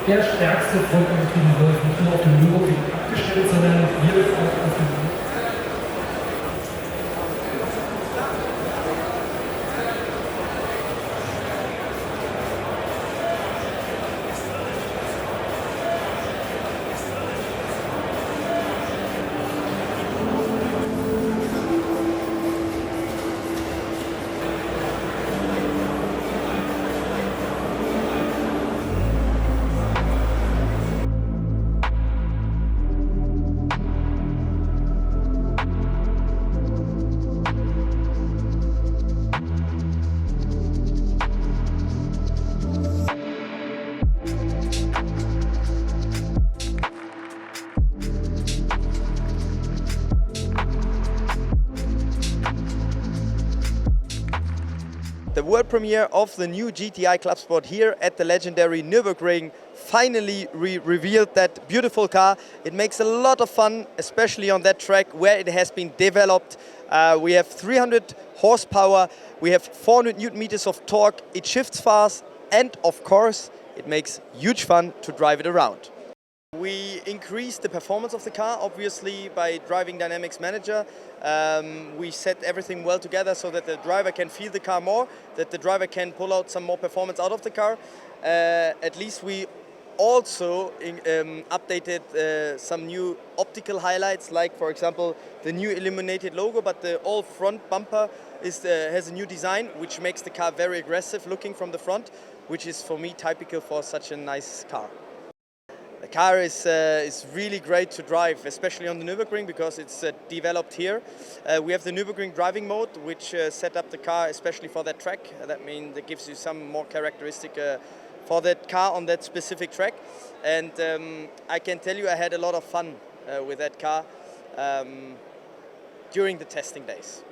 der stärkste vollkommentriebene Golf, nicht nur auf dem Nürburgring abgestellt, sondern hier auch auf dem The world premiere of the new GTI Clubsport here at the legendary Nürburgring finally revealed that beautiful car. It makes a lot of fun, especially on that track where it has been developed. We have 300 horsepower, we have 400 Newton meters of torque, it shifts fast, and of course it makes huge fun to drive it around. We increased the performance of the car, obviously, by Driving Dynamics Manager. We set everything well together so that the driver can feel the car more, that the driver can pull out some more performance out of the car. At least we also updated some new optical highlights, like, for example, the new illuminated logo, but the all front bumper has a new design, which makes the car very aggressive looking from the front, which is, for me, typical for such a nice car. The car is really great to drive, especially on the Nürburgring, because it's developed here. We have the Nürburgring driving mode, which set up the car especially for that track. That means it gives you some more characteristic for that car on that specific track. And I can tell you I had a lot of fun with that car during the testing days.